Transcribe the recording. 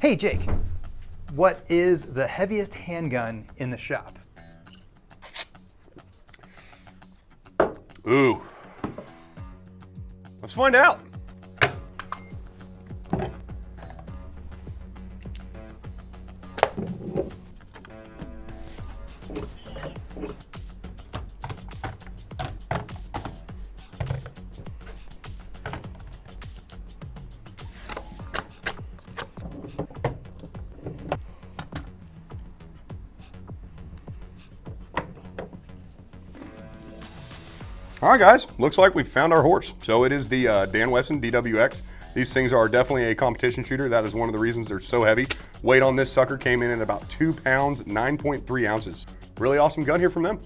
Hey Jake, what is the heaviest handgun in the shop? Ooh. Let's find out. All right, guys, looks like we found our horse. So it is the Dan Wesson DWX. These things are definitely a competition shooter. That is one of the reasons they're so heavy. Weight on this sucker came in at about 2 pounds, 9.3 ounces. Really awesome gun here from them.